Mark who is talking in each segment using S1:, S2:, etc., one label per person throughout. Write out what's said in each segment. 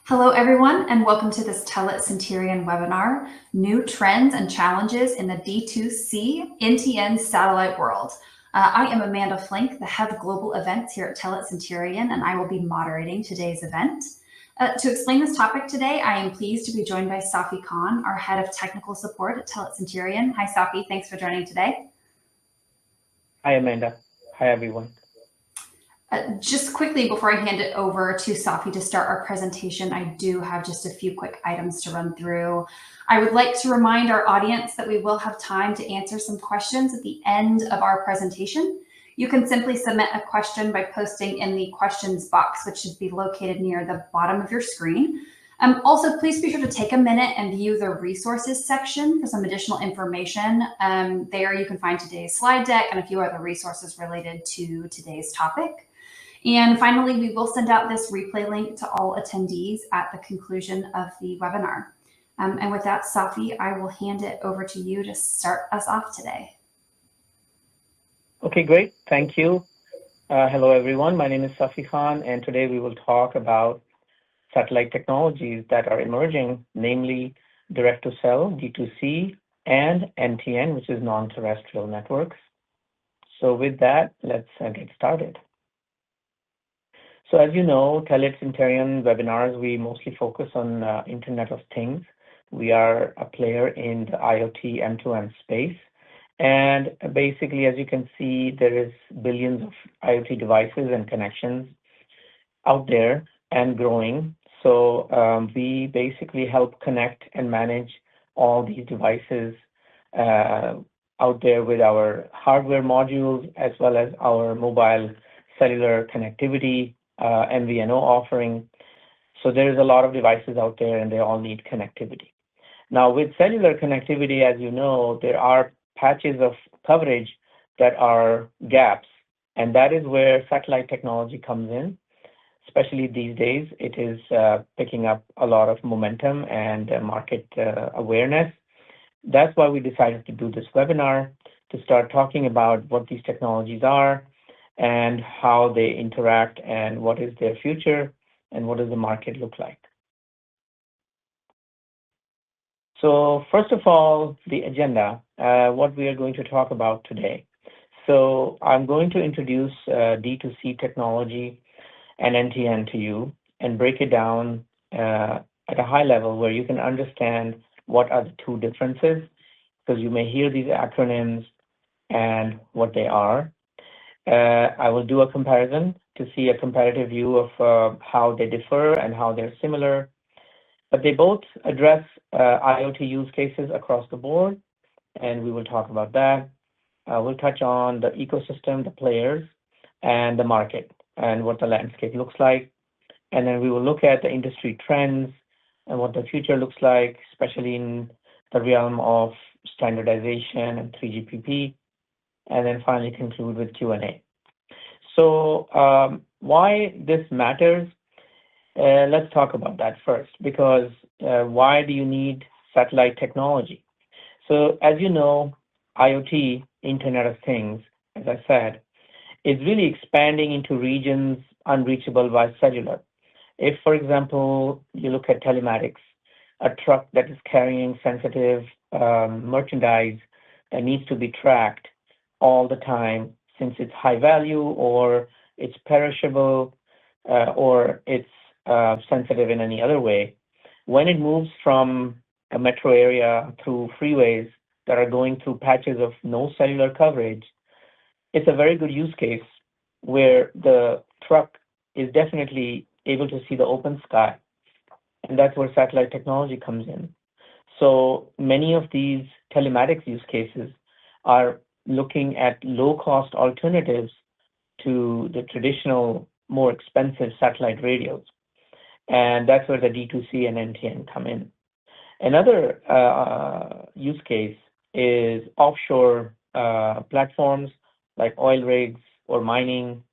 S1: Hello, everyone, and welcome to this Telit Cinterion webinar, New Trends and Challenges in the D2C NTN Satellite World. I am Amanda Flink, the Head of Global Events here at Telit Cinterion, and I will be moderating today's event. To explain this topic today, I am pleased to be joined by Safi Khan, our Head of Technical Support at Telit Cinterion. Hi, Safi. Thanks for joining today.
S2: Hi, Amanda. Hi, everyone.
S1: Just quickly before I hand it over to Safi to start our presentation, I do have just a few quick items to run through. I would like to remind our audience that we will have time to answer some questions at the end of our presentation. You can simply submit a question by posting in the questions box, which should be located near the bottom of your screen. Also, please be sure to take a minute and view the resources section for some additional information. There you can find today's slide deck and a few other resources related to today's topic. And finally, we will send out this replay link to all attendees at the conclusion of the webinar. And with that, Safi, I will hand it over to you to start us off today.
S2: Okay, great. Thank you. Hello, everyone. My name is Safi Khan, and today we will talk about satellite technologies that are emerging, namely direct-to-cell, D2C, and NTN, which is non-terrestrial networks. So with that, let's get started. So as you know, Telit Cinterion webinars, we mostly focus on Internet of Things. We are a player in the IoT M2M space. And basically, as you can see, there is billions of IoT devices and connections out there and growing. So we basically help connect and manage all these devices out there with our hardware modules, as well as our mobile cellular connectivity MVNO offering. So there's a lot of devices out there and they all need connectivity. Now with cellular connectivity, as you know, there are patches of coverage that are gaps, and that is where satellite technology comes in. Especially these days, it is picking up a lot of momentum and market awareness. That's why we decided to do this webinar, to start talking about what these technologies are, and how they interact and what is their future and what does the market look like. So first of all, the agenda, what we are going to talk about today. So I'm going to introduce D2C technology and NTN to you and break it down at a high level where you can understand what are the two differences, because you may hear these acronyms and what they are. I will do a comparison to see a comparative view of how they differ and how they're similar. But they both address IoT use cases across the board, and we will talk about that. We'll touch on the ecosystem, the players, and the market, and what the landscape looks like. And then we will look at the industry trends and what the future looks like, especially in the realm of standardization and 3GPP. And then finally conclude with Q&A. So why this matters? Let's talk about that first, because why do you need satellite technology? So as you know, IoT, Internet of Things, as I said, is really expanding into regions unreachable by cellular. If, for example, you look at telematics, a truck that is carrying sensitive merchandise that needs to be tracked all the time, since it's high value or it's perishable or it's sensitive in any other way. When it moves from a metro area through freeways that are going through patches of no cellular coverage, it's a very good use case where the truck is definitely able to see the open sky. And that's where satellite technology comes in. So many of these telematics use cases are looking at low-cost alternatives to the traditional, more expensive satellite radios. And that's where the D2C and NTN come in. Another use case is offshore platforms like oil rigs or mining,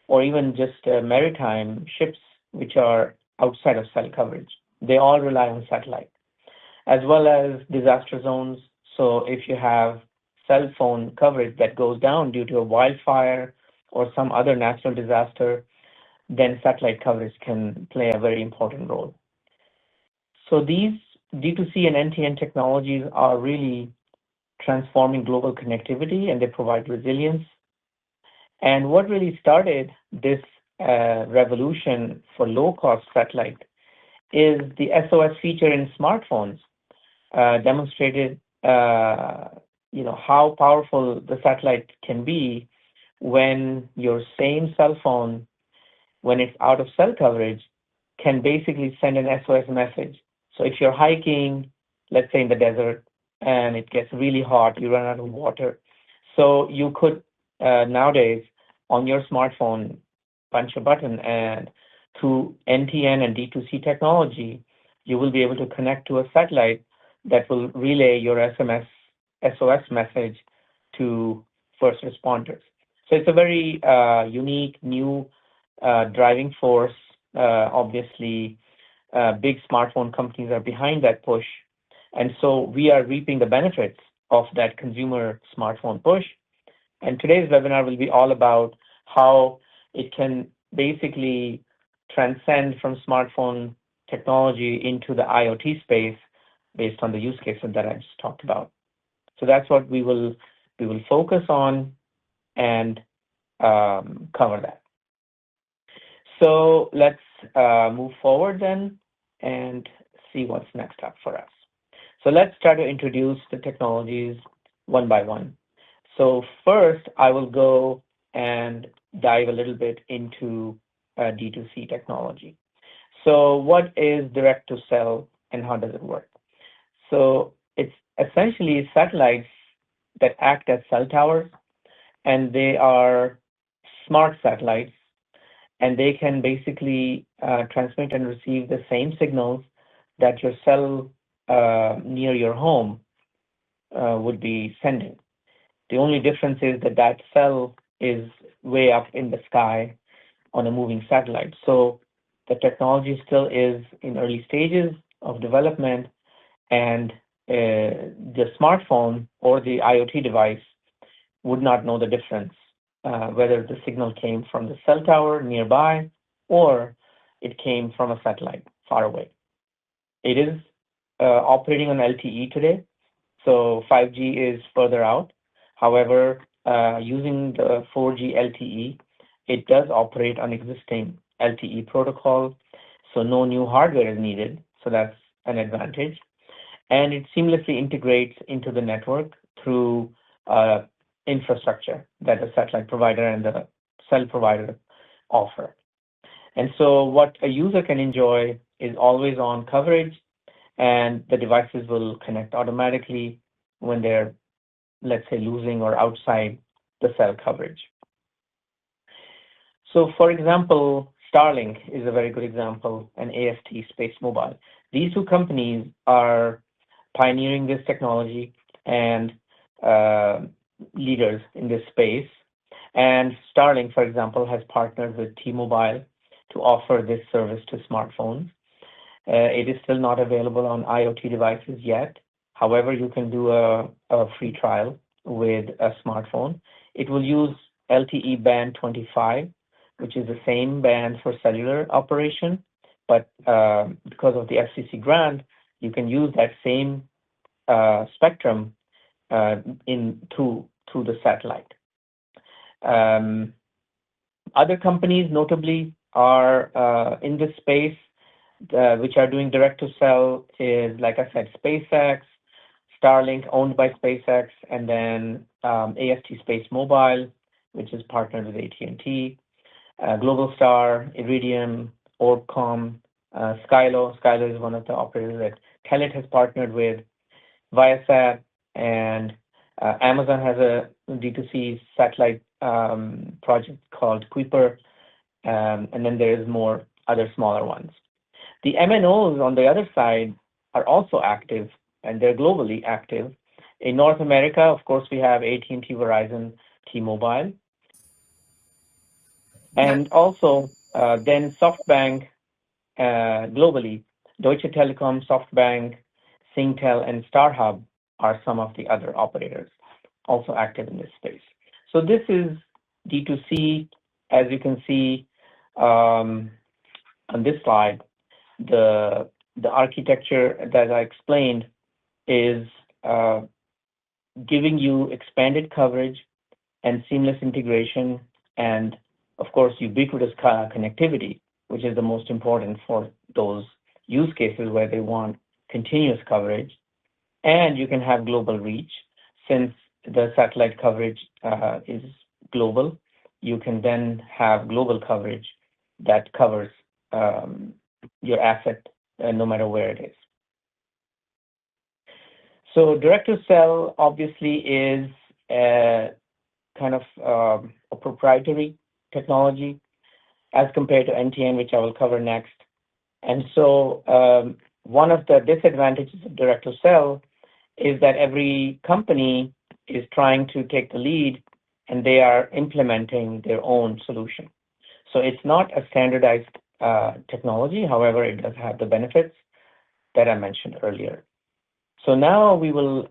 S2: or even just maritime ships, which are outside of cell coverage. They all rely on satellite, as well as disaster zones. So if you have cell phone coverage that goes down due to a wildfire or some other natural disaster, then satellite coverage can play a very important role. So these D2C and NTN technologies are really transforming global connectivity, and they provide resilience. And what really started this revolution for low-cost satellite is the SOS feature in smartphones. Demonstrated how powerful the satellite can be when your same cell phone, when it's out of cell coverage, can basically send an SOS message. So if you're hiking, let's say in the desert, and it gets really hot, you run out of water. So you could nowadays on your smartphone punch a button, and through NTN and D2C technology, you will be able to connect to a satellite that will relay your SOS message to first responders. So it's a very unique new driving force. Obviously, big smartphone companies are behind that push. And so we are reaping the benefits of that consumer smartphone push. And today's webinar will be all about how it can basically transcend from smartphone technology into the IoT space based on the use cases that I just talked about. So that's what we will focus on and cover that. So let's move forward then and see what's next up for us. So let's try to introduce the technologies one by one. So first, I will go and dive a little bit into D2C technology. So what is direct-to-cell and how does it work? So it's essentially satellites that act as cell towers, and they are smart satellites, and they can basically transmit and receive the same signals that your cell near your home would be sending. The only difference is that that cell is way up in the sky on a moving satellite. So the technology still is in early stages of development, and the smartphone or the IoT device would not know the difference, whether the signal came from the cell tower nearby or it came from a satellite far away. It is operating on LTE today, so 5G is further out. However, using the 4G LTE, it does operate on existing LTE protocol, so no new hardware is needed, so that's an advantage. And it seamlessly integrates into the network through infrastructure that the satellite provider and the cell provider offer. And so what a user can enjoy is always on coverage, and the devices will connect automatically when they're, let's say, losing or outside the cell coverage. So for example, Starlink is a very good example, and AST Space Mobile. These two companies are pioneering this technology and leaders in this space. And Starlink, for example, has partnered with T-Mobile to offer this service to smartphones. It is still not available on IoT devices yet. However, you can do a free trial with a smartphone. It will use LTE band 25, which is the same band for cellular operation, but because of the FCC grant, you can use that same spectrum through the satellite. Other companies, notably, are in this space, which are doing direct-to-cell, is, like I said, SpaceX, Starlink, owned by SpaceX, and then AST Space Mobile, which is partnered with AT&T, Globalstar, Iridium, Orbcomm, Skylo. Skylo is one of the operators that Telit has partnered with, Viasat, and Amazon has a D2C satellite project called Kuiper, and then there is more other smaller ones. The MNOs on the other side are also active, and they're globally active. In North America, of course, we have AT&T, Verizon, T-Mobile, and also then SoftBank globally. Deutsche Telekom, SoftBank, Singtel, and StarHub are some of the other operators also active in this space. So this is D2C. As you can see, on this slide, the architecture that I explained is giving you expanded coverage and seamless integration, and of course, ubiquitous connectivity, which is the most important for those use cases where they want continuous coverage. And you can have global reach. Since the satellite coverage is global, you can then have global coverage that covers your asset no matter where it is. So direct-to-cell obviously is a kind of a proprietary technology as compared to NTN, which I will cover next. And so one of the disadvantages of direct-to-cell is that every company is trying to take the lead and they are implementing their own solution. So it's not a standardized technology. However, it does have the benefits that I mentioned earlier. So now we will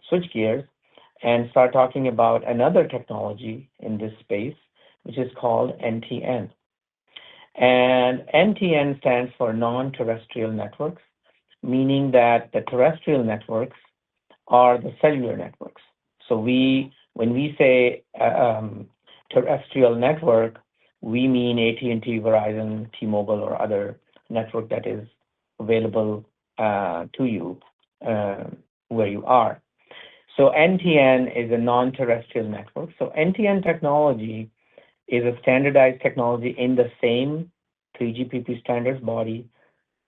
S2: switch gears and start talking about another technology in this space, which is called NTN. And NTN stands for non-terrestrial networks, meaning that the terrestrial networks are the cellular networks. So when we say terrestrial network, we mean AT&T, Verizon, T-Mobile, or other network that is available to you where you are. So NTN is a non-terrestrial network. So NTN technology is a standardized technology in the same 3GPP standards body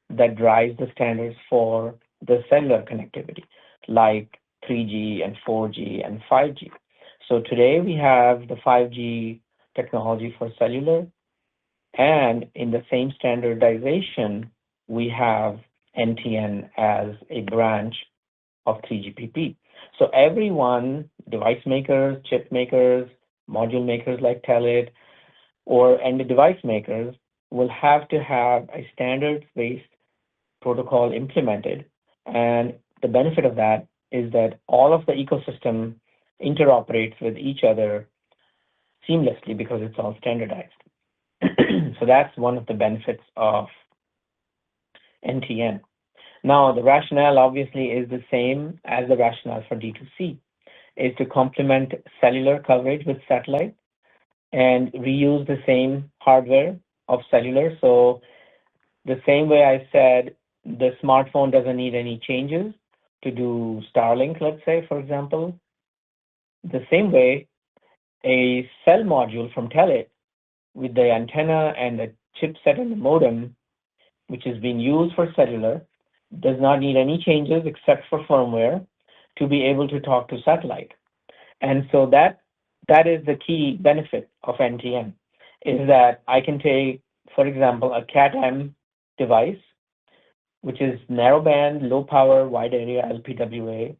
S2: that drives the standards for the cellular connectivity, like 3G and 4G and 5G. So today we have the 5G technology for cellular, and in the same standardization, we have NTN as a branch of 3GPP. So everyone, device makers, chip makers, module makers like Telit, or end device makers will have to have a standards-based protocol implemented. And the benefit of that is that all of the ecosystem interoperates with each other seamlessly because it's all standardized. So that's one of the benefits of NTN. Now, the rationale obviously is the same as the rationale for D2C, is to complement cellular coverage with satellite and reuse the same hardware of cellular. So the same way I said, the smartphone doesn't need any changes to do Starlink, let's say, for example. The same way, a cell module from Telit with the antenna and the chipset and the modem, which is being used for cellular, does not need any changes except for firmware to be able to talk to satellite. And so that is the key benefit of NTN, is that I can take, for example, a Cat-M device, which is narrowband, low power, wide area LPWA,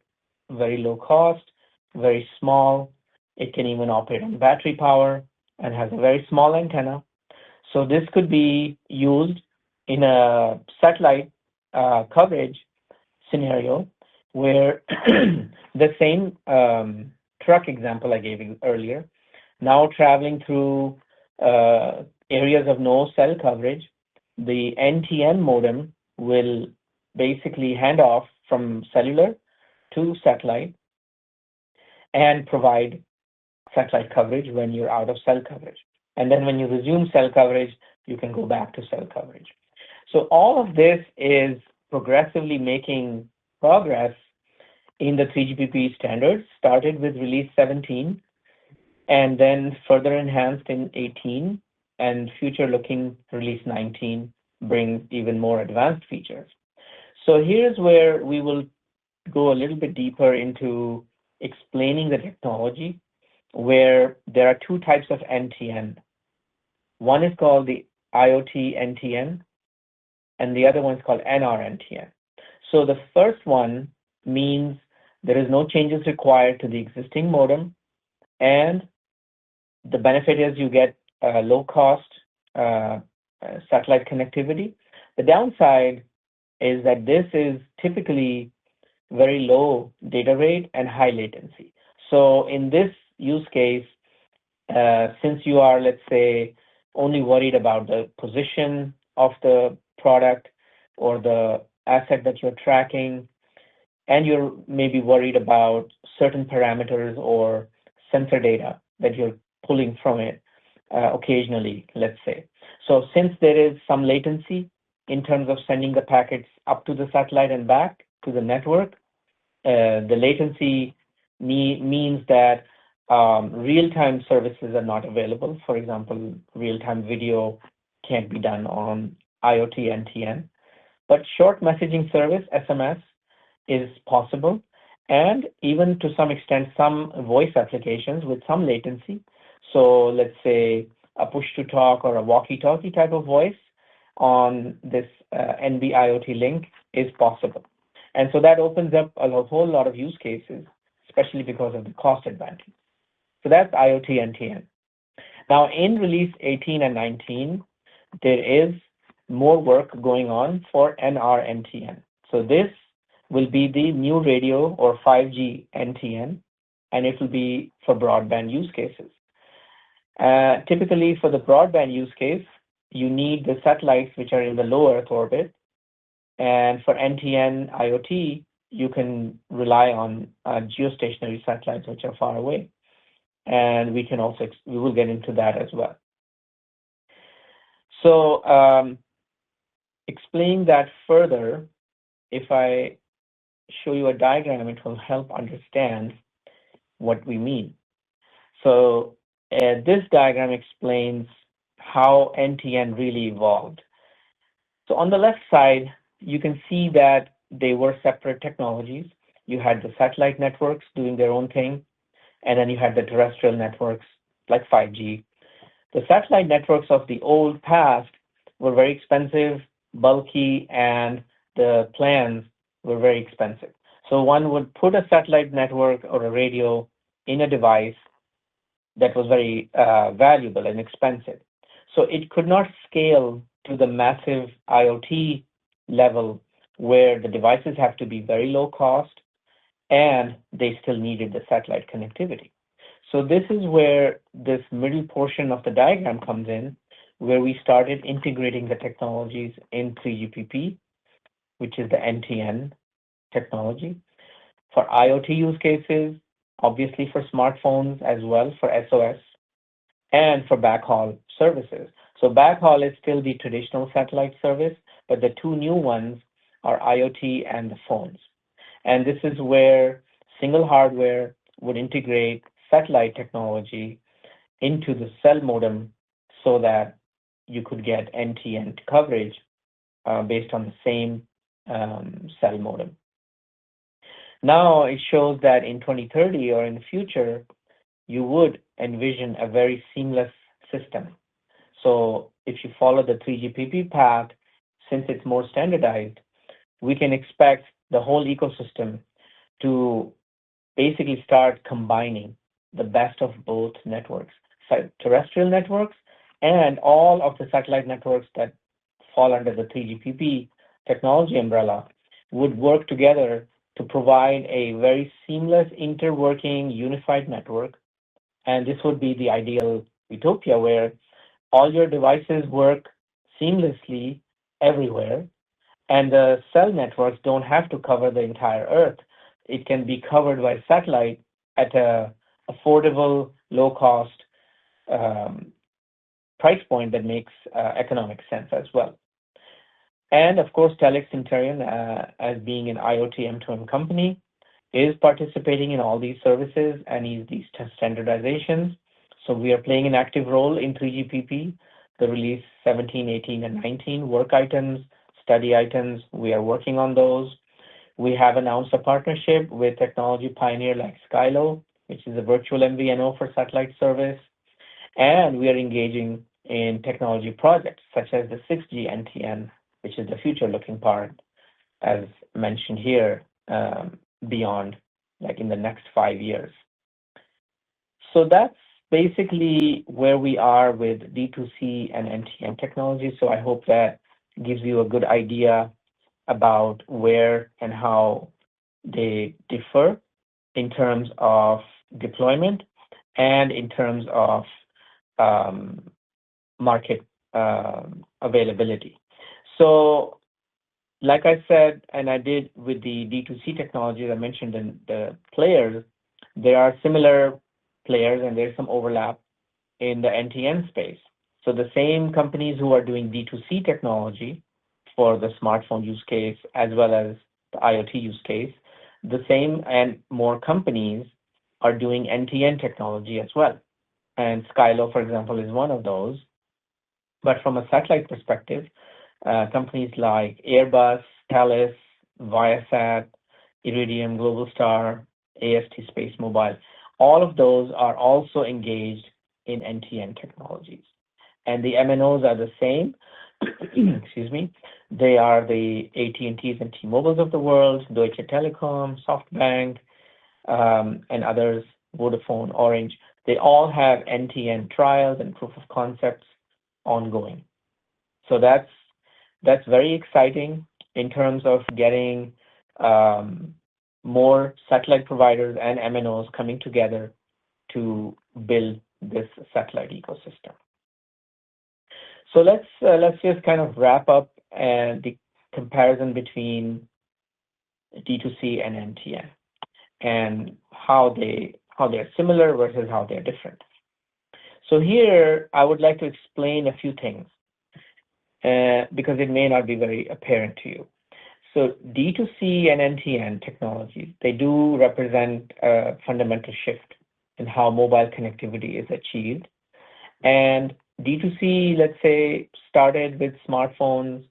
S2: very low cost, very small. It can even operate on battery power and has a very small antenna. So this could be used in a satellite coverage scenario where the same truck example I gave you earlier, now traveling through areas of no cell coverage, the NTN modem will basically hand off from cellular to satellite and provide satellite coverage when you're out of cell coverage. And then when you resume cell coverage, you can go back to cell coverage. So all of this is progressively making progress in the 3GPP standards, started with release 17, and then further enhanced in 18, and future-looking release 19 brings even more advanced features. So here's where we will go a little bit deeper into explaining the technology, where there are two types of NTN. One is called the IoT NTN, and the other one is called NR-NTN. So the first one means there is no changes required to the existing modem, and the benefit is you get low-cost satellite connectivity. The downside is that this is typically very low data rate and high latency. So in this use case, since you are, let's say, only worried about the position of the product or the asset that you're tracking, and you're maybe worried about certain parameters or sensor data that you're pulling from it occasionally, let's say. So since there is some latency in terms of sending the packets up to the satellite and back to the network, the latency means that real-time services are not available. For example, real-time video can't be done on IoT NTN, but short messaging service, SMS, is possible, and even to some extent, some voice applications with some latency. So let's say a push-to-talk or a walkie-talkie type of voice on this NB IoT link is possible. And so that opens up a whole lot of use cases, especially because of the cost advantage. So that's IoT NTN. Now, in release 18 and 19, there is more work going on for NR NTN. So this will be the new radio or 5G NTN, and it will be for broadband use cases. Typically, for the broadband use case, you need the satellites which are in the low Earth orbit. And for NTN IoT, you can rely on geostationary satellites which are far away. And we will get into that as well. So explaining that further, if I show you a diagram, it will help understand what we mean. So this diagram explains how NTN really evolved. So on the left side, you can see that they were separate technologies. You had the satellite networks doing their own thing, and then you had the terrestrial networks like 5G. The satellite networks of the old past were very expensive, bulky, and the plans were very expensive. So one would put a satellite network or a radio in a device that was very valuable and expensive. So it could not scale to the massive IoT level where the devices have to be very low cost and they still needed the satellite connectivity. So this is where this middle portion of the diagram comes in, where we started integrating the technologies in 3GPP, which is the NTN technology. For IoT use cases, obviously for smartphones as well, for SOS, and for backhaul services. So backhaul is still the traditional satellite service, but the two new ones are IoT and the phones. And this is where single hardware would integrate satellite technology into the cell modem so that you could get NTN coverage based on the same cell modem. Now it shows that in 2030 or in the future, you would envision a very seamless system. So if you follow the 3GPP path, since it's more standardized, we can expect the whole ecosystem to basically start combining the best of both networks, terrestrial networks and all of the satellite networks that fall under the 3GPP technology umbrella would work together to provide a very seamless, interworking, unified network. And this would be the ideal utopia where all your devices work seamlessly everywhere, and the cell networks don't have to cover the entire Earth. It can be covered by satellite at a affordable, low-cost price point that makes economic sense as well. And of course, Telit Cinterion, as being an IoT M2M company, is participating in all these services and these standardizations. So we are playing an active role in 3GPP, the release 17, 18, and 19 work items, study items. We are working on those. We have announced a partnership with technology pioneer like Skylo, which is a virtual MVNO for satellite service. And we are engaging in technology projects such as the 6G NTN, which is the future-looking part, as mentioned here, beyond, like in the next 5 years. So that's basically where we are with D2C and NTN technology. So I hope that gives you a good idea about where and how they differ in terms of deployment and in terms of market availability. So, like I said, and I did with the D2C technology, I mentioned in the players, there are similar players and there's some overlap in the NTN space. So the same companies who are doing D2C technology for the smartphone use case as well as the IoT use case, the same and more companies are doing NTN technology as well. And Skylo, for example, is one of those. But from a satellite perspective, companies like Airbus, Thales, Viasat, Iridium, Globalstar, AST Space Mobile, all of those are also engaged in NTN technologies. And the MNOs are the same. Excuse me. They are the AT&Ts and T-Mobiles of the world, Deutsche Telekom, SoftBank, and others, Vodafone, Orange. They all have NTN trials and proof of concepts ongoing. So that's very exciting in terms of getting more satellite providers and MNOs coming together to build this satellite ecosystem. So let's just kind of wrap up the comparison between D2C and NTN and how they're similar versus how they're different. So here I would like to explain a few things because it may not be very apparent to you. So D2C and NTN technologies, they do represent a fundamental shift in how mobile connectivity is achieved. And D2C, let's say, started with smartphones,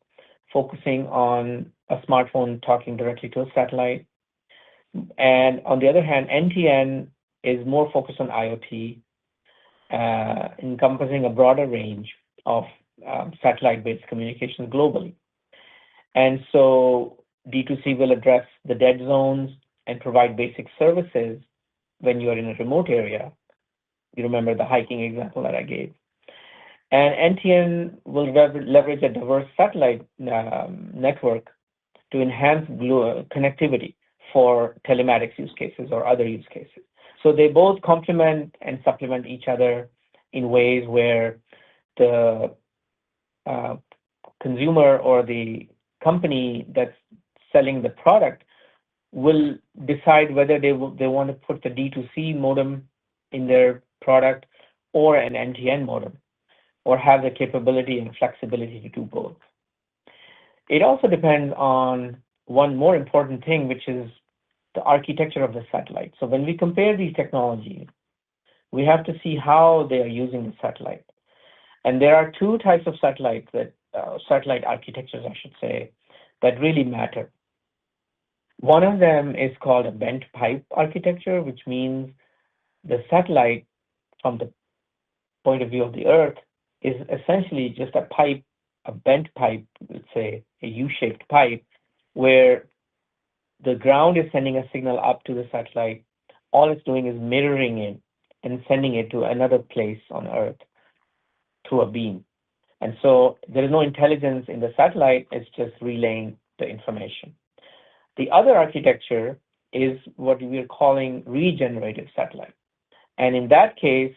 S2: focusing on a smartphone talking directly to a satellite. And on the other hand, NTN is more focused on IoT, encompassing a broader range of satellite-based communications globally. And so D2C will address the dead zones and provide basic services when you are in a remote area. You remember the hiking example that I gave. And NTN will leverage a diverse satellite network to enhance connectivity for telematics use cases or other use cases. So they both complement and supplement each other in ways where the consumer or the company that's selling the product will decide whether they want to put the D2C modem in their product or an NTN modem, or have the capability and flexibility to do both. It also depends on one more important thing, which is the architecture of the satellite. So when we compare these technologies, we have to see how they are using the satellite. And there are two types of satellites that, satellite architectures, I should say, that really matter. One of them is called a bent pipe architecture, which means the satellite, from the point of view of the Earth, is essentially just a pipe, a bent pipe, let's say a U-shaped pipe, where the ground is sending a signal up to the satellite. All it's doing is mirroring it and sending it to another place on Earth through a beam. And so there is no intelligence in the satellite, it's just relaying the information. The other architecture is what we are calling regenerative satellite. And in that case,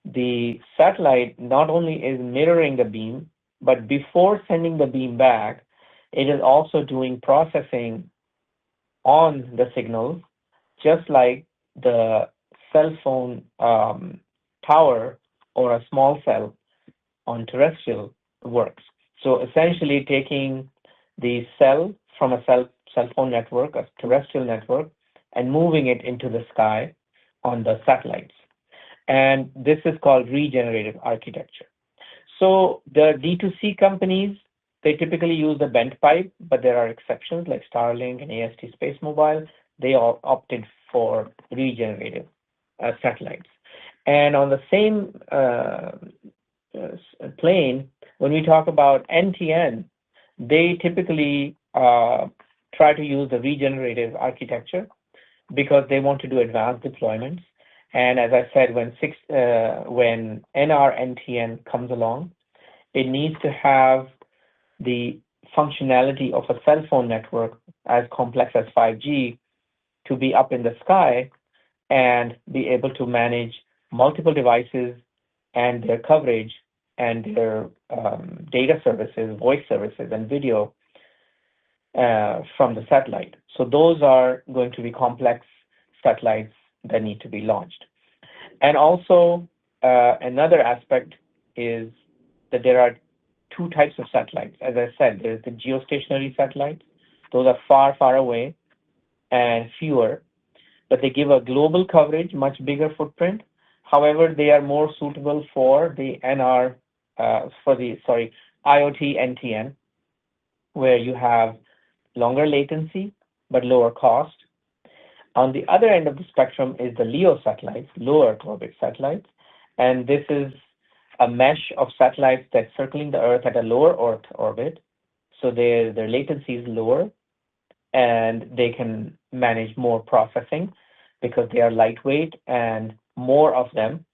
S2: the satellite not only is mirroring the beam, but before sending the beam back, it is also doing processing on the signals, just like the cell phone tower or a small cell on terrestrial works. So essentially taking the cell from a cell phone network, a terrestrial network, and moving it into the sky on the satellites. And this is called regenerative architecture. So the D2C companies, they typically use the bent pipe, but there are exceptions like Starlink and AST Space Mobile. They all opted for regenerative satellites. And on the same plane, when we talk about NTN, they typically try to use the regenerative architecture because they want to do advanced deployments. And as I said, when NR-NTN comes along, it needs to have the functionality of a cell phone network as complex as 5G to be up in the sky and be able to manage multiple devices and their coverage and their data services, voice services, and video from the satellite. So those are going to be complex satellites that need to be launched. And also, another aspect is that there are two types of satellites. As I said, there's the geostationary satellites. Those are far, far away and fewer, but they give a global coverage, much bigger footprint. However, they are more suitable for the IoT NTN, where you have longer latency but lower cost. On the other end of the spectrum is the LEO satellites, low Earth orbit satellites, and this is a mesh of satellites that's circling the Earth at a lower Earth orbit, so their latency is lower, and they can manage more processing because they are lightweight and more of them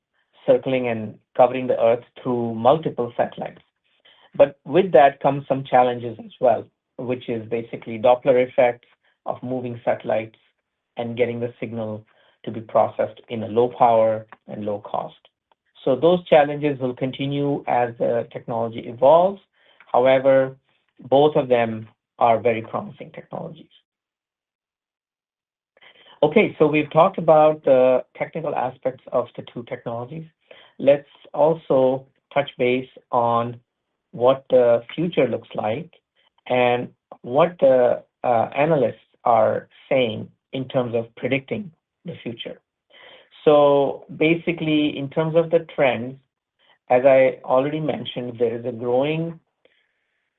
S2: circling and covering the Earth through multiple satellites. But with that comes some challenges as well, which is basically Doppler effects of moving satellites and getting the signal to be processed in a low power and low cost. So those challenges will continue as the technology evolves. However, both of them are very promising technologies. Okay, so we've talked about the technical aspects of the two technologies. Let's also touch base on what the future looks like and what the analysts are saying in terms of predicting the future. So basically, in terms of the trends, as I already mentioned, there is a growing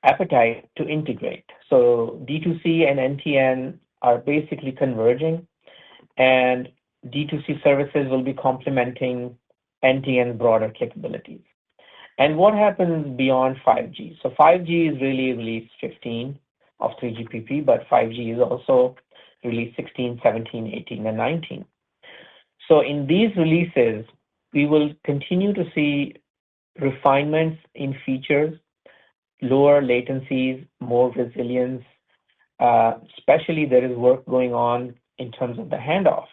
S2: appetite to integrate. So D2C and NTN are basically converging, and D2C services will be complementing NTN's broader capabilities. And what happens beyond 5G? So 5G is really release 15 of 3GPP, but 5G is also release 16, 17, 18, and 19. So in these releases, we will continue to see refinements in features, lower latencies, more resilience. Especially there is work going on in terms of the handoff.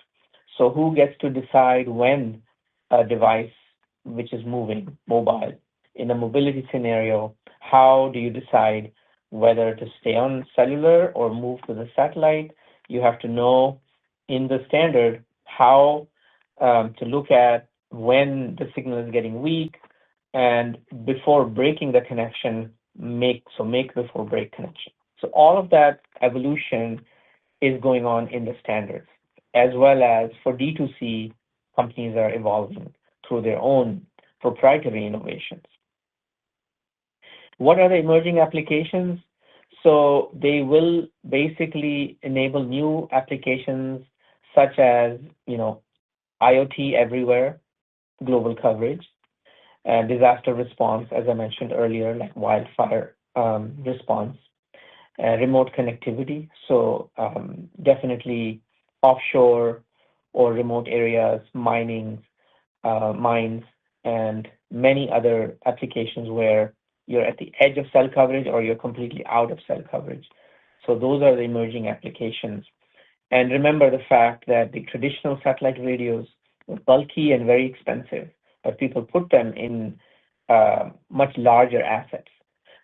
S2: So who gets to decide when a device which is moving, mobile, in a mobility scenario, how do you decide whether to stay on cellular or move to the satellite? You have to know in the standard how to look at when the signal is getting weak, and before breaking the connection, make before break connection. So all of that evolution is going on in the standards, as well as for D2C, companies are evolving through their own proprietary innovations. What are the emerging applications? So they will basically enable new applications such as, IoT everywhere, global coverage, disaster response, as I mentioned earlier, like wildfire response, remote connectivity. So definitely offshore or remote areas, mines, and many other applications where you're at the edge of cell coverage or you're completely out of cell coverage. So those are the emerging applications. And remember the fact that the traditional satellite radios were bulky and very expensive, but people put them in much larger assets.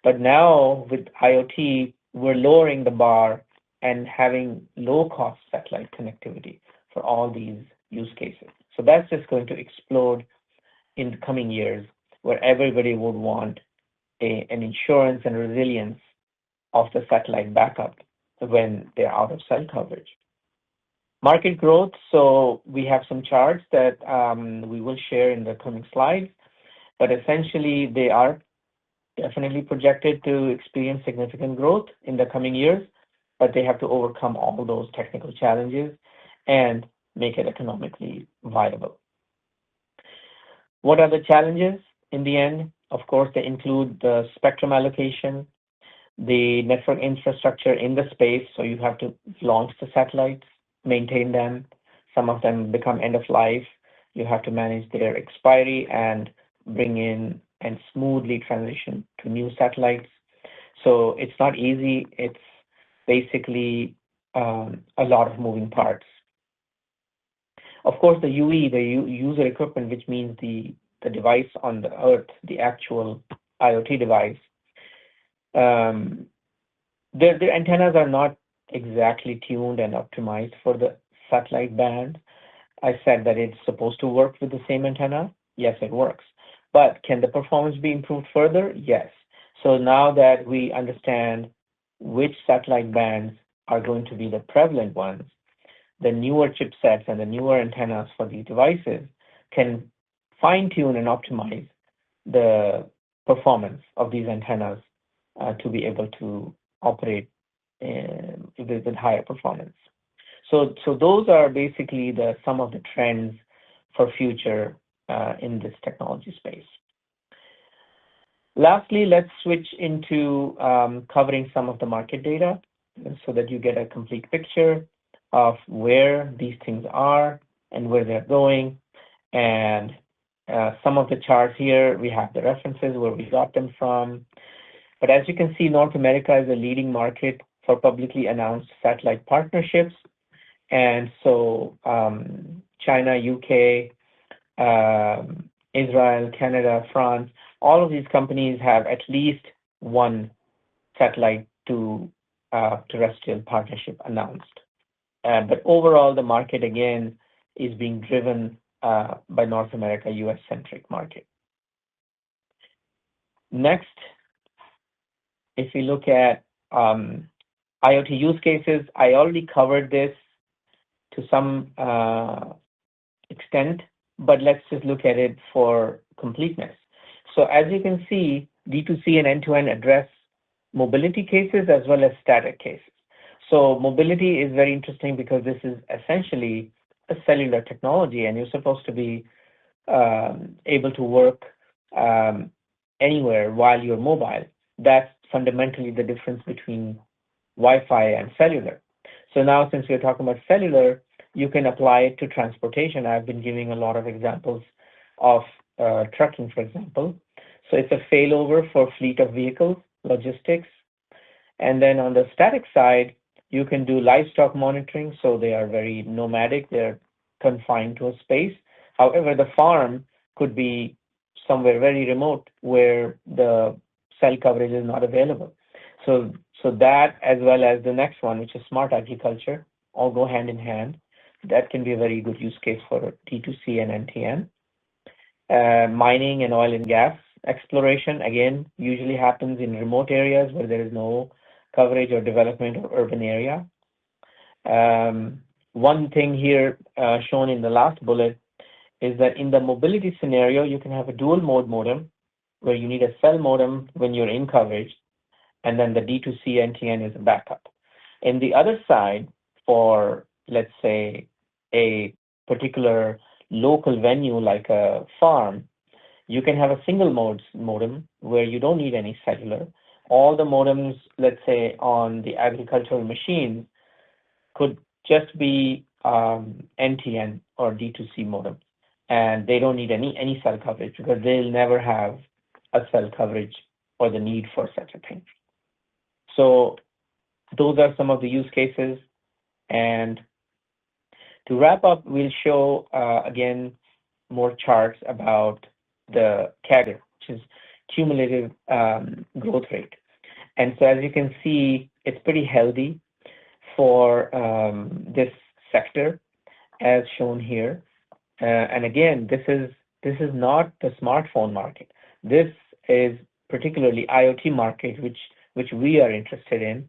S2: But now with IoT, we're lowering the bar and having low-cost satellite connectivity for all these use cases. So that's just going to explode in the coming years, where everybody would want an insurance and resilience of the satellite backup when they're out of cell coverage. Market growth, so we have some charts that we will share in the coming slides, but essentially they are definitely projected to experience significant growth in the coming years, but they have to overcome all those technical challenges and make it economically viable. What are the challenges in the end? Of course, they include the spectrum allocation, the network infrastructure in the space, so you have to launch the satellites, maintain them. Some of them become end of life. You have to manage their expiry and bring in and smoothly transition to new satellites. So it's not easy. It's basically a lot of moving parts. Of course, the UE, the user equipment, which means the the device on the Earth, the actual IoT device, their antennas are not exactly tuned and optimized for the satellite band. I said that it's supposed to work with the same antenna. Yes, it works. But can the performance be improved further? Yes. So now that we understand which satellite bands are going to be the prevalent ones, the newer chipsets and the newer antennas for these devices can fine-tune and optimize the performance of these antennas to be able to operate with higher performance. So those are basically some of the trends for future in this technology space. Lastly, let's switch into covering some of the market data so that you get a complete picture of where these things are and where they're going. And some of the charts here, we have the references where we got them from. But as you can see, North America is a leading market for publicly announced satellite partnerships. And so China, UK, Israel, Canada, France, all of these companies have at least one satellite to terrestrial partnership announced. But overall, the market, again, is being driven by North America, US-centric market. Next, if we look at IoT use cases, I already covered this to some extent, but let's just look at it for completeness. So as you can see, D2C and N2N address mobility cases as well as static cases. So mobility is very interesting because this is essentially a cellular technology, and you're supposed to be able to work anywhere while you're mobile. That's fundamentally the difference between Wi-Fi and cellular. So now, since we're talking about cellular, you can apply it to transportation. I've been giving a lot of examples of trucking, for example. So it's a failover for fleet of vehicles, logistics. And then on the static side, you can do livestock monitoring. So they are very nomadic. They're confined to a space. However, the farm could be somewhere very remote where the cell coverage is not available. So that, as well as the next one, which is smart agriculture, all go hand in hand. That can be a very good use case for D2C and NTN. Mining and oil and gas exploration, again, usually happens in remote areas where there is no coverage or development or urban area. One thing here shown in the last bullet is that in the mobility scenario, you can have a dual mode modem where you need a cell modem when you're in coverage, and then the D2C NTN is a backup. In the other side, for, let's say, a particular local venue like a farm, you can have a single mode modem where you don't need any cellular. All the modems, let's say, on the agricultural machines could just be NTN or D2C modem, and they don't need any cell coverage because they'll never have a cell coverage or the need for such a thing. So those are some of the use cases. And to wrap up, we'll show, again, more charts about the CAGR, which is cumulative growth rate. And so as you can see, it's pretty healthy for this sector, as shown here. And again, this is not the smartphone market. This is particularly IoT market, which we are interested in.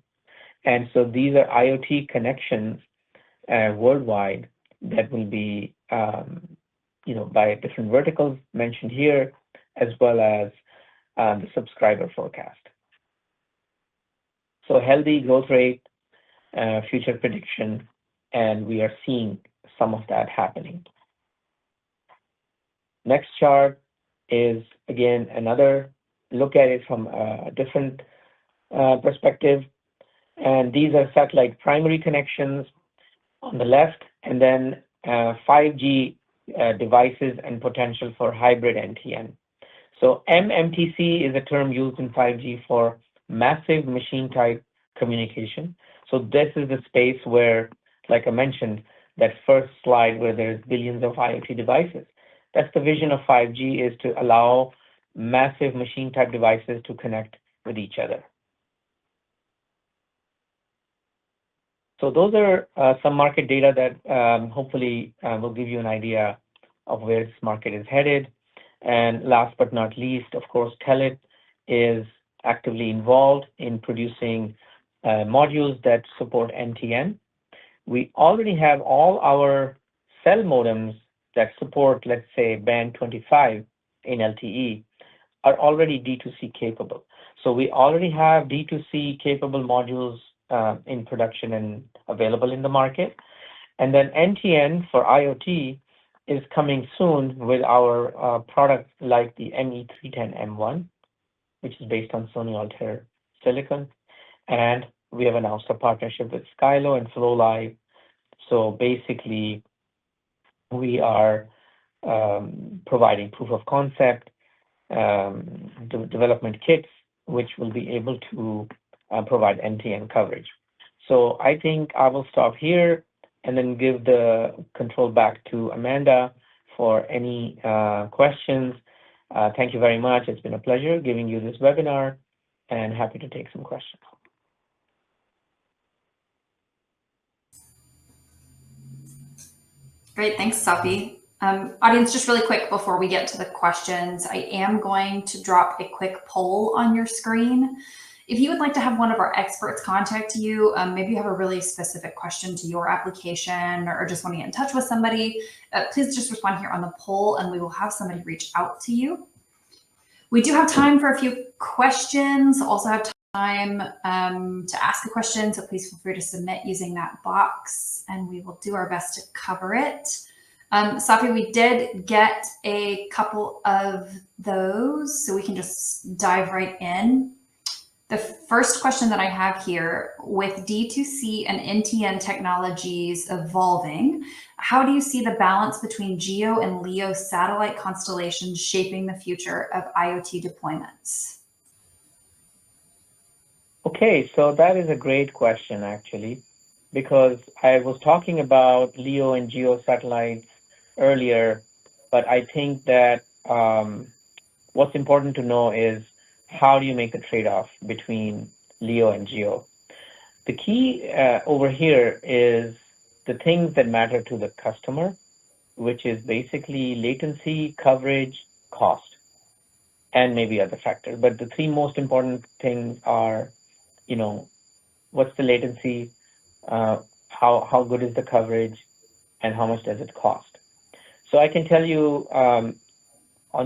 S2: And so these are IoT connections worldwide that will be, by different verticals mentioned here, as well as the subscriber forecast. So healthy growth rate, future prediction, and we are seeing some of that happening. Next chart is, again, another look at it from a different perspective. And these are satellite primary connections on the left, and then 5G devices and potential for hybrid NTN. So MMTC is a term used in 5G for massive machine type communication. So this is the space where, like I mentioned, that first slide where there's billions of IoT devices. That's the vision of 5G, is to allow massive machine type devices to connect with each other. So those are some market data that hopefully will give you an idea of where this market is headed. And last but not least, of course, Telit is actively involved in producing modules that support NTN. We already have all our cell modems that support, let's say, band 25 in LTE are already D2C capable. So we already have D2C capable modules in production and available in the market. And then NTN for IoT is coming soon with our product like the ME310M1, which is based on Sony Altair silicon. And we have announced a partnership with Skylo and FlowLive. So basically, we are providing proof of concept development kits, which will be able to provide NTN coverage. So I think I will stop here and then give the control back to Amanda for any questions. Thank you very much. It's been a pleasure giving you this webinar, and happy to take some questions.
S1: Great, thanks, Safi. Audience, just really quick before we get to the questions, I am going to drop a quick poll on your screen. If you would like to have one of our experts contact you, maybe you have a really specific question to your application or just want to get in touch with somebody, please just respond here on the poll and we will have somebody reach out to you. We do have time for a few questions, also have time to ask a question, so please feel free to submit using that box and we will do our best to cover it. Safi, we did get a couple of those, so we can just dive right in. The first question that I have here, with D2C and NTN technologies evolving, how do you see the balance between GEO and LEO satellite constellations shaping the future of IoT deployments?
S2: Okay, so that is a great question, actually, because I was talking about LEO and GEO satellites earlier, but I think that what's important to know is how do you make the trade-off between LEO and GEO? The key over here is the things that matter to the customer, which is basically latency, coverage, cost, and maybe other factors. But the three most important things are, you know, what's the latency, how good is the coverage, and how much does it cost? So I can tell you on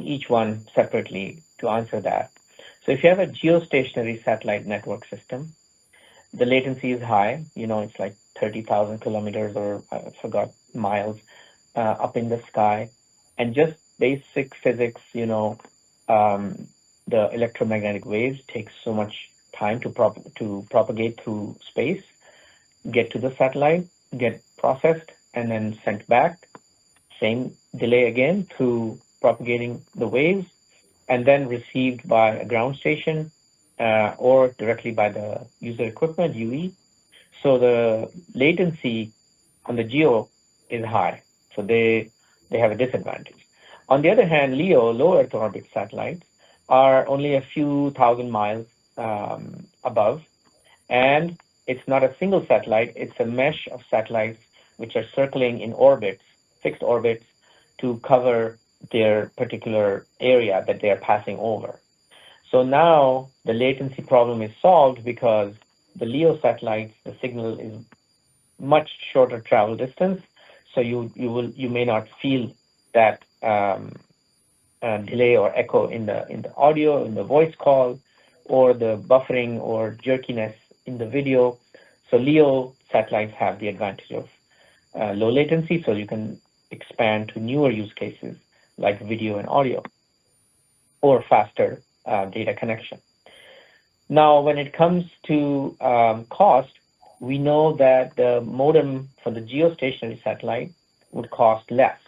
S2: each one separately to answer that. So if you have a geostationary satellite network system, the latency is high. You know, it's like 30,000 kilometers or I forgot miles up in the sky. And just basic physics, you know, the electromagnetic waves take so much time to propagate through space, get to the satellite, get processed, and then sent back. Same delay again through propagating the waves, and then received by a ground station or directly by the user equipment, UE. So the latency on the GEO is high, so they have a disadvantage. On the other hand, LEO, low Earth orbit satellites, are only a few thousand miles above, and it's not a single satellite, it's a mesh of satellites which are circling in orbits, fixed orbits, to cover their particular area that they are passing over. So now the latency problem is solved because the LEO satellites, the signal is much shorter travel distance, so you may not feel that delay or echo in the audio, in the voice call, or the buffering or jerkiness in the video. So LEO satellites have the advantage of low latency, so you can expand to newer use cases like video and audio, or faster data connection. Now, when it comes to cost, we know that the modem for the geostationary satellite would cost less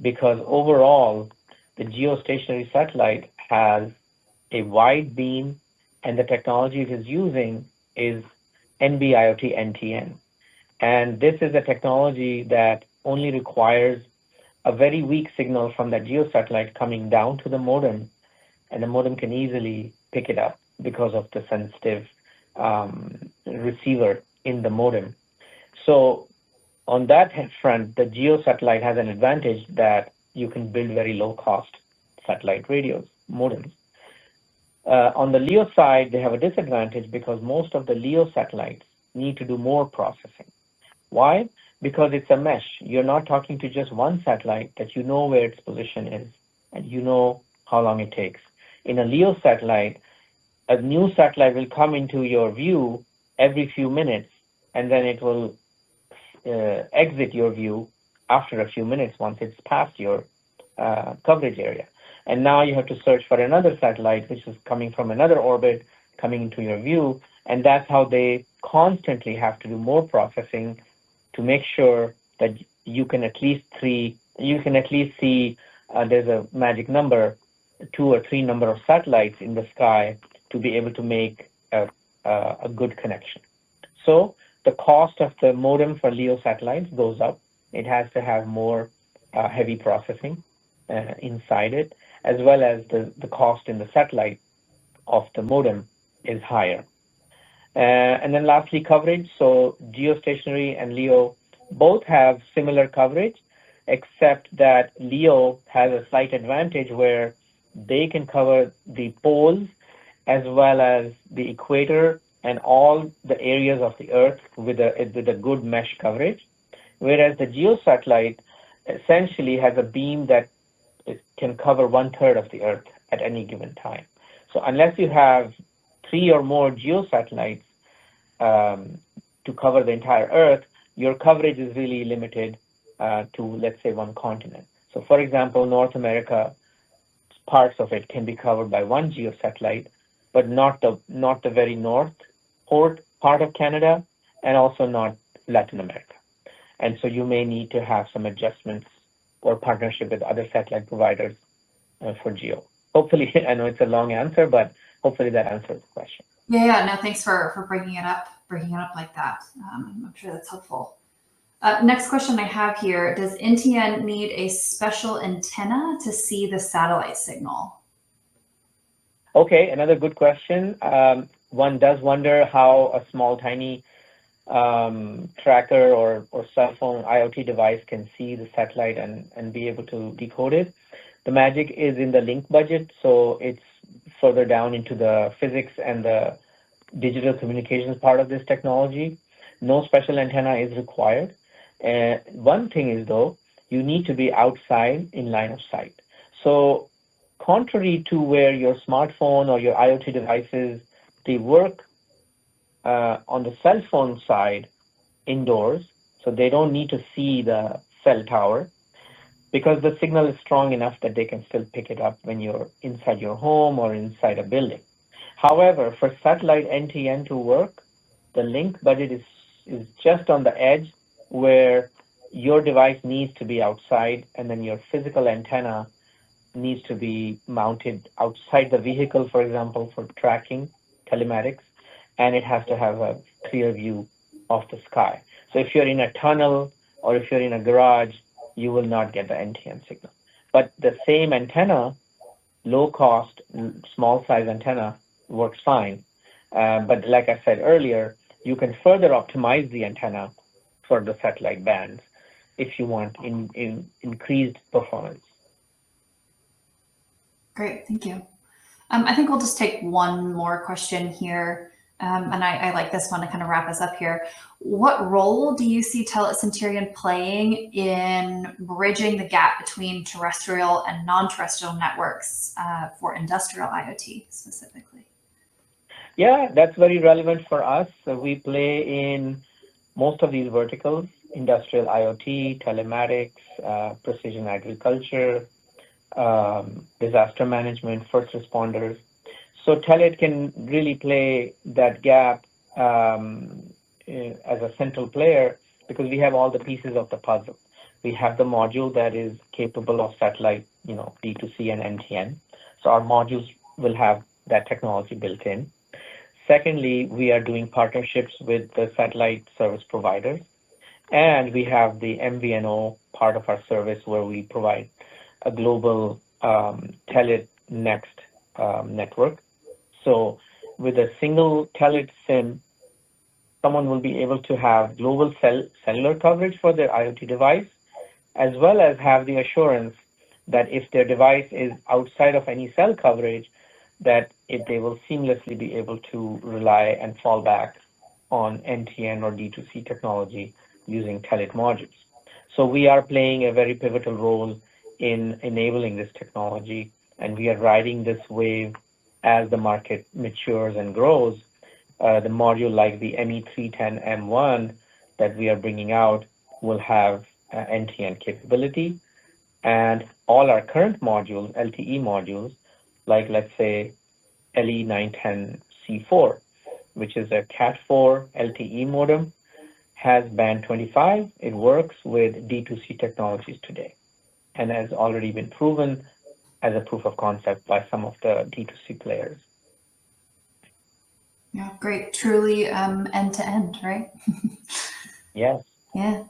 S2: because overall, the geostationary satellite has a wide beam, and the technology it is using is NB-IoT NTN. And this is a technology that only requires a very weak signal from that geosatellite coming down to the modem, and the modem can easily pick it up because of the sensitive receiver in the modem. So on that front, the geosatellite has an advantage that you can build very low-cost satellite radios, modems. On the LEO side, they have a disadvantage because most of the LEO satellites need to do more processing. Why? Because it's a mesh. You're not talking to just one satellite that you know where its position is and you know how long it takes. In a LEO satellite, a new satellite will come into your view every few minutes, and then it will exit your view after a few minutes once it's past your coverage area. And now you have to search for another satellite, which is coming from another orbit, coming into your view. And that's how they constantly have to do more processing to make sure that you can at least see, there's a magic number, 2 or 3 number of satellites in the sky to be able to make a good connection. So the cost of the modem for LEO satellites goes up. It has to have more heavy processing inside it, as well as the cost in the satellite of the modem is higher. And then lastly, coverage. So geostationary and LEO both have similar coverage, except that LEO has a slight advantage where they can cover the poles as well as the equator and all the areas of the Earth with a good mesh coverage, whereas the geosatellite essentially has a beam that it can cover 1/3 of the Earth at any given time. So unless you have 3 or more geosatellites to cover the entire Earth, your coverage is really limited to, let's say, one continent. So for example, North America, parts of it can be covered by one geosatellite, but not the very north part of Canada, and also not Latin America. And so you may need to have some adjustments or partnership with other satellite providers for geo. Hopefully, I know it's a long answer, but hopefully that answers the question.
S1: Yeah. No, thanks for bringing it up like that. I'm sure that's helpful. Next question I have here: does NTN need a special antenna to see the satellite signal?
S2: Okay, another good question. One does wonder how a small, tiny tracker or cell phone IoT device can see the satellite and be able to decode it. The magic is in the link budget, so it's further down into the physics and the digital communications part of this technology. No special antenna is required. One thing is, though, you need to be outside in line of sight. So contrary to where your smartphone or your IoT devices, they work on the cell phone side indoors, so they don't need to see the cell tower because the signal is strong enough that they can still pick it up when you're inside your home or inside a building. However, for satellite NTN to work, the link budget is just on the edge where your device needs to be outside, and then your physical antenna needs to be mounted outside the vehicle, for example, for tracking telematics, and it has to have a clear view of the sky. So if you're in a tunnel or if you're in a garage, you will not get the NTN signal. But the same antenna, low cost, small size antenna, works fine. But like I said earlier, you can further optimize the antenna for the satellite bands if you want increased performance.
S1: Great, thank you. I think we'll just take one more question here. And I like this one to kind of wrap us up here. What role do you see Telit Cinterion playing in bridging the gap between terrestrial and non-terrestrial networks for industrial IoT specifically?
S2: Yeah, that's very relevant for us. So we play in most of these verticals: industrial IoT, telematics, precision agriculture, disaster management, first responders. So Telit can really play that gap as a central player because we have all the pieces of the puzzle. We have the module that is capable of satellite, D2C and NTN. So our modules will have that technology built in. Secondly, we are doing partnerships with the satellite service providers. And we have the MVNO part of our service where we provide a global Telit Next network. So with a single Telit SIM, someone will be able to have global cellular coverage for their IoT device, as well as have the assurance that if their device is outside of any cell coverage, that they will seamlessly be able to rely and fall back on NTN or D2C technology using Telit modules. So we are playing a very pivotal role in enabling this technology, and we are riding this wave as the market matures and grows. The module like the ME310M1 that we are bringing out will have NTN capability, and all our current modules, LTE modules, like let's say LE910C4, which is a Cat4 LTE modem, has band 25. It works with D2C technologies today and has already been proven as a proof of concept by some of the D2C players.
S1: Yeah, great. Truly end to end, right?
S2: Yes.
S1: Yeah.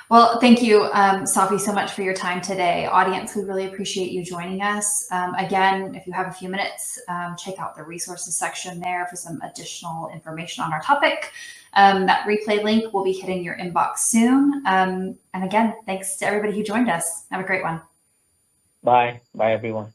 S1: Well, thank you, Safi, so much for your time today. Audience, we really appreciate you joining us. Again, if you have a few minutes, check out the resources section there for some additional information on our topic. That replay link will be hitting your inbox soon. And again, thanks to everybody who joined us. Have a great one.
S2: Bye. Bye, everyone.